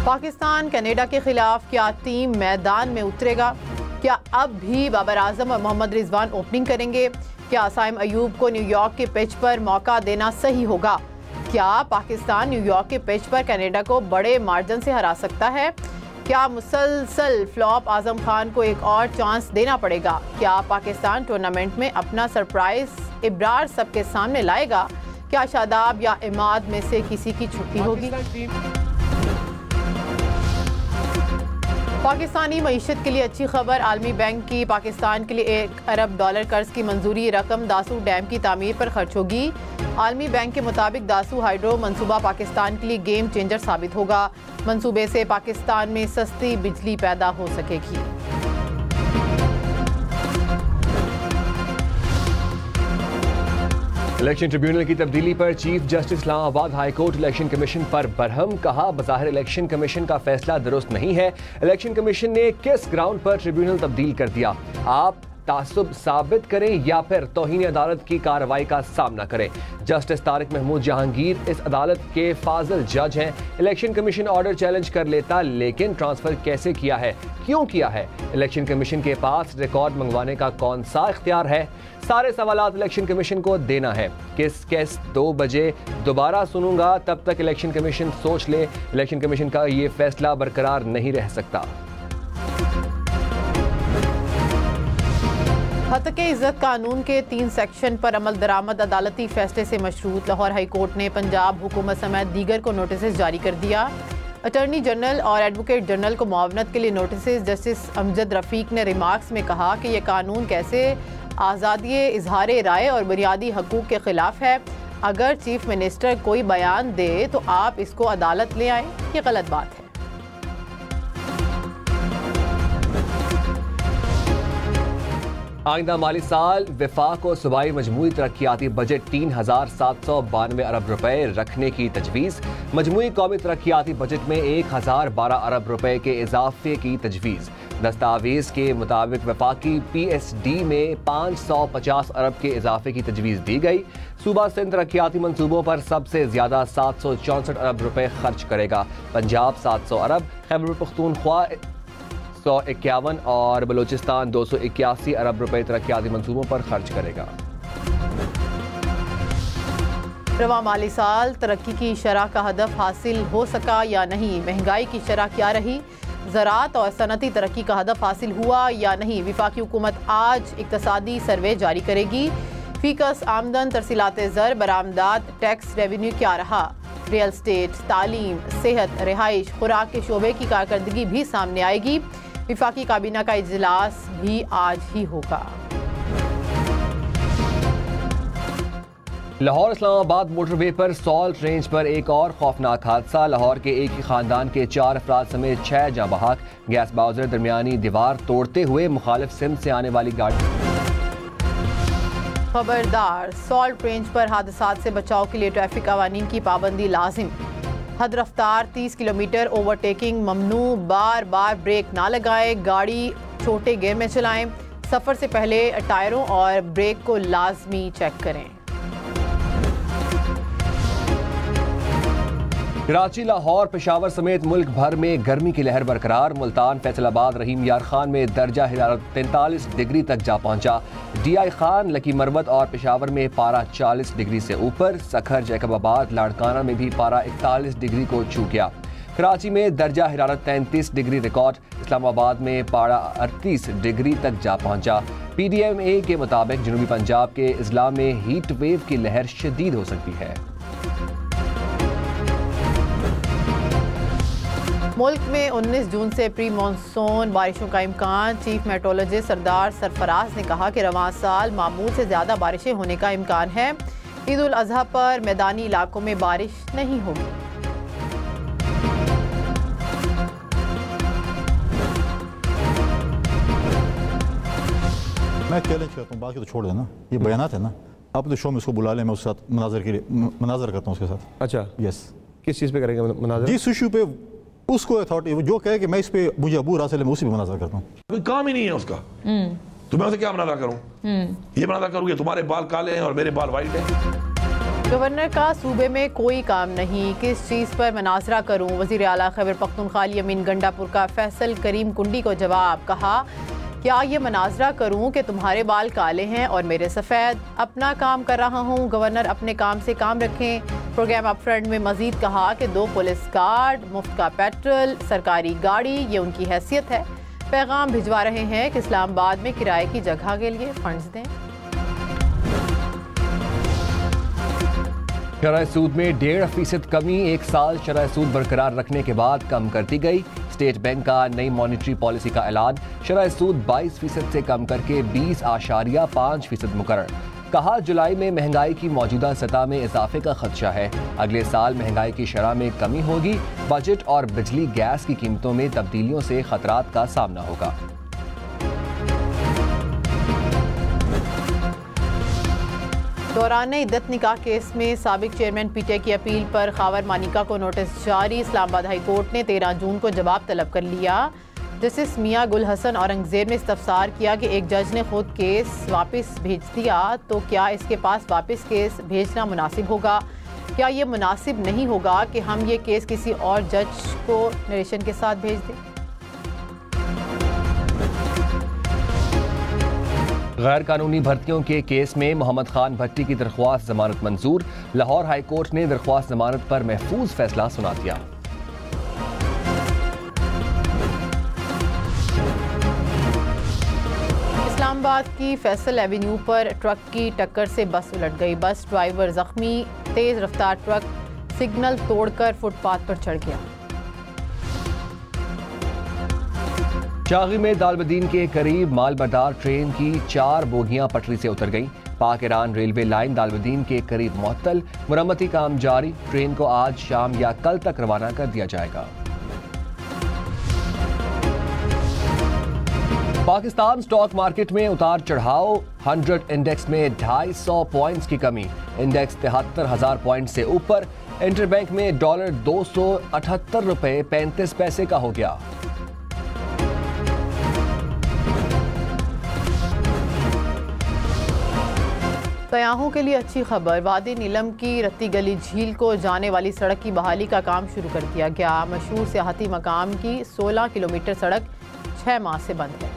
Pakistan Canada के खिलाफ क्या टीम मैदान में उतरेगा? क्या अब भी बाबर आजम और मोहम्मद रिजवान ओपनिंग करेंगे? क्या साइम अयूब को न्यूयॉर्क के पिच पर मौका देना सही होगा? क्या पाकिस्तान न्यूयॉर्क के पिच पर कनाडा को बड़े मार्जिन से हरा सकता है? क्या मुसलसल फ्लॉप आजम खान को एक और चांस देना पड़ेगा? क्या पाकिस्तान टूर्नामेंट में अपना सरप्राइज इब्रार सबके सामने लाएगा? क्या शादाब या इमाद में से किसी की छुट्टी होगी? पाकिस्तानी मईशत के लिए अच्छी खबर। आलमी बैंक की पाकिस्तान के लिए $1 अरब कर्ज की मंजूरी। रकम दासू डैम की तामीर पर खर्च होगी। आलमी बैंक के मुताबिक दासू हाइड्रो मंसूबा पाकिस्तान के लिए गेम चेंजर साबित होगा। मंसूबे से पाकिस्तान में सस्ती बिजली पैदा हो सकेगी। इलेक्शन ट्रिब्यूनल की तब्दीली पर chief justice Islamabad high court election commission पर बरहम। कहा, बज़ाहिर इलेक्शन कमीशन का फैसला दुरुस्त नहीं है। इलेक्शन कमीशन ने किस ग्राउंड पर ट्रिब्यूनल तब्दील कर दिया? आप तासुब साबित करें या फिर तौहीन अदालत की कार्रवाई का सामना करें। जस्टिस तारिक महमूद जहांगीर इस अदालत के फाजिल जज हैं। इलेक्शन कमीशन ऑर्डर चैलेंज कर लेता, लेकिन ट्रांसफर कैसे किया है, क्यों किया है? इलेक्शन कमीशन के पास रिकॉर्ड मंगवाने का कौन सा इख्तियार है? सारे सवालात इलेक्शन कमीशन को देना है। किस केस 2 बजे दोबारा सुनूंगा, तब तक इलेक्शन कमीशन सोच ले। इलेक्शन कमीशन का ये फैसला बरकरार नहीं रह सकता। हत्के इज्जत कानून के 3 सेक्शन पर अमल दरामद अदालती फैसले से मशरूत। लाहौर हाई कोर्ट ने पंजाब हुकूमत समेत दीगर को नोटिस जारी कर दिया। अटॉर्नी जनरल और एडवोकेट जनरल को मुआवनत के लिए नोटिस। जस्टिस अमजद रफीक ने रिमार्क्स में कहा कि यह कानून कैसे आज़ादी इजहार राय और बुनियादी हकूक़ के खिलाफ है। अगर चीफ मिनिस्टर कोई बयान दे तो आप इसको अदालत ले आएँ, ये गलत बात है। आइंदा माली साल विफाक को सूबाई मजमूई तरक्याती बजट 3,792 अरब रुपए रखने की तजवीज़। मजमूई कौमी तरक्याती बजट में 1,012 अरब रुपए के इजाफे की तजवीज़। दस्तावेज़ के मुताबिक वफाकी PSD में 550 अरब के इजाफे की तजवीज़ दी गई। सूबा सिंध तरक्याती मनसूबों पर सबसे ज्यादा 764 अरब रुपए खर्च करेगा। पंजाब 700 अरब, खैबर पख्तूनख्वा 151 और बलूचिस्तान 281 अरब रुपए तरक्याती मंसूबों पर खर्च करेगा। रवा माली साल तरक्की की शरह का हदफ हासिल हो सका या नहीं? महंगाई की शरह क्या रही? ज़राअत और सनती तरक्की का हदफ हासिल हुआ या नहीं? वफाकी हुकूमत आज इक्तसादी सर्वे जारी करेगी। फीकस, आमदन, तरसीलात ज़र, बरामदात, टैक्स रेवेन्यू क्या रहा? रियल स्टेट, तालीम, सेहत, रिहाइश, खुराक के शोबे की कारकर्दगी भी सामने आएगी। वफाकी काबीना का इजलास भी आज ही होगा। लाहौर इस्लामाबाद मोटरवे पर सॉल्ट रेंज पर एक और खौफनाक हादसा। लाहौर के एक ही खानदान के 4 अफराद समेत 6 जाँ बहक। गैस बाउजर दरमियानी दीवार तोड़ते हुए मुखालिफ सिम से आने वाली गाड़ी। खबरदार, सॉल्ट रेंज पर हादसात से बचाव के लिए ट्रैफिक कवानीन की पाबंदी लाजिम। हद रफ्तार 30 किलोमीटर, ओवरटेकिंग ममनू। बार बार ब्रेक ना लगाएं, गाड़ी छोटे गियर में चलाएं। सफ़र से पहले टायरों और ब्रेक को लाजमी चेक करें। कराची, लाहौर, पेशावर समेत मुल्क भर में गर्मी की लहर बरकरार। मुल्तान, फैसलाबाद, रहीम यार खान में दर्जा हरारत 43 डिग्री तक जा पहुंचा। DI खान, लकी मरवत और पेशावर में पारा 40 डिग्री से ऊपर। सखर, जैकबाबाद, लाड़काना में भी पारा 41 डिग्री को छू गया। कराची में दर्जा हरारत 33 डिग्री रिकॉर्ड। इस्लामाबाद में पारा 38 डिग्री तक जा पहुंचा। PDMA के मुताबिक जनूबी पंजाब के अजला में हीट वेव की लहर शदीद हो सकती है। मुल्क में 19 जून से प्री मानसून बारिशों का इम्कान। चीफ मेट्रोलॉजिस्ट सरदार सरफराज ने कहा कि रवां साल मामूल से ज़्यादा बारिशें होने का इम्कान है। ईद उल अजहा पर मैदानी इलाकों में बारिश नहीं होगी। मैं चैलेंज करता हूँ, बाकी तो छोड़ देना। ये बयानात है ना, आप तो शो में उसको बुला लें, मैं उसके साथ मनाजर के लिए मनाजर करता हूँ उसके साथ। अच्छा, यस। किस चीज़ पे करेंगे मनाजर? जिस इशू पे उसको अथॉरिटी जो कहे कि मैं इस पे मुझे अबूर हासिल है, मैं उसी पे मनाजर करता हूँ। कोई काम ही नहीं है उसका, तो मैं उसे क्या मनाजर करूँ? ये मनाजर करूँ कि तुम्हारे बाल काले हैं और मेरे बाल वाइट हैं। गवर्नर का सूबे में कोई काम नहीं, किस चीज़ पर मनाजरा करूं? वज़ीर आला खैबर पख्तूनख्वा यमीन गंडापुर का फैसल करीम कुंडी को जवाब। कहा, क्या ये मनाजरा करूं कि तुम्हारे बाल काले हैं और मेरे सफ़ेद? अपना काम कर रहा हूं, गवर्नर अपने काम से काम रखें। प्रोग्राम अप फ्रंट में मजीद कहा कि 2 पुलिस गार्ड, मुफ्त का पेट्रोल, सरकारी गाड़ी, ये उनकी हैसियत है। पैगाम भिजवा रहे हैं कि इस्लामाबाद में किराए की जगह के लिए फंड्स दें। शरह सूद में 1.5% कमी, 1 साल शरह सूद बरकरार रखने के बाद कम कर दी गई। स्टेट बैंक का नई मॉनिटरी पॉलिसी का ऐलान, शरह सूद 22% से कम करके 20.5% मुकर्रर। कहा, जुलाई में महंगाई की मौजूदा सतह में इजाफे का खदशा है, अगले साल महंगाई की शरह में कमी होगी। बजट और बिजली गैस की कीमतों में तब्दीलियों से खतरात का सामना होगा। दौरान इद्दत निकाह केस में साबिक चेयरमैन पीटीआई की अपील पर खावर मानिका को नोटिस जारी। इस्लामाबाद हाई कोर्ट ने 13 जून को जवाब तलब कर लिया। जस्टिस मियां गुल हसन औरंगजेब ने इस्तफसार किया कि एक जज ने खुद केस वापस भेज दिया, तो क्या इसके पास वापस केस भेजना मुनासिब होगा? क्या ये मुनासिब नहीं होगा कि हम ये केस किसी और जज को नरेशन के साथ भेज दें? गैर कानूनी भर्तियों के केस में मोहम्मद खान भट्टी की दरख्वास्त जमानत मंजूर। लाहौर हाई कोर्ट ने दरख्वास्त जमानत पर महफूज फैसला सुना दिया। इस्लामाबाद की फैसल एवेन्यू पर ट्रक की टक्कर से बस उलट गई। बस ड्राइवर जख्मी, तेज रफ्तार ट्रक सिग्नल तोड़कर फुटपाथ पर चढ़ गया। शागी में दालबदीन के करीब मालबरदार ट्रेन की 4 बोगियां पटरी से उतर गईं। पाक ईरान रेलवे लाइन दालबदीन के करीब मुअत्तल, मुरम्मती काम जारी। ट्रेन को आज शाम या कल तक रवाना कर दिया जाएगा। पाकिस्तान स्टॉक मार्केट में उतार चढ़ाव, 100 इंडेक्स में 250 पॉइंट्स की कमी, इंडेक्स 73,000 पॉइंट से ऊपर। इंटरबैंक में डॉलर 278 रुपए 35 पैसे का हो गया। सयाहों के लिए अच्छी खबर, वादी नीलम की रत्ती गली झील को जाने वाली सड़क की बहाली का काम शुरू कर दिया गया। मशहूर सियाहती मकाम की 16 किलोमीटर सड़क 6 माह से बंद है।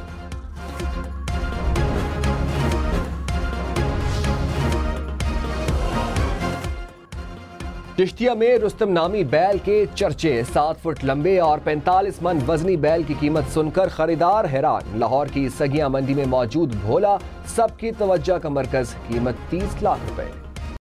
चिश्तिया में रुस्तम नामी बैल के चर्चे, 7 फुट लंबे और 45 मन वजनी बैल की कीमत सुनकर खरीदार हैरान। लाहौर की सगिया मंडी में मौजूद भोला सबकी तवज्जो का मरकज, कीमत 30 लाख रुपए।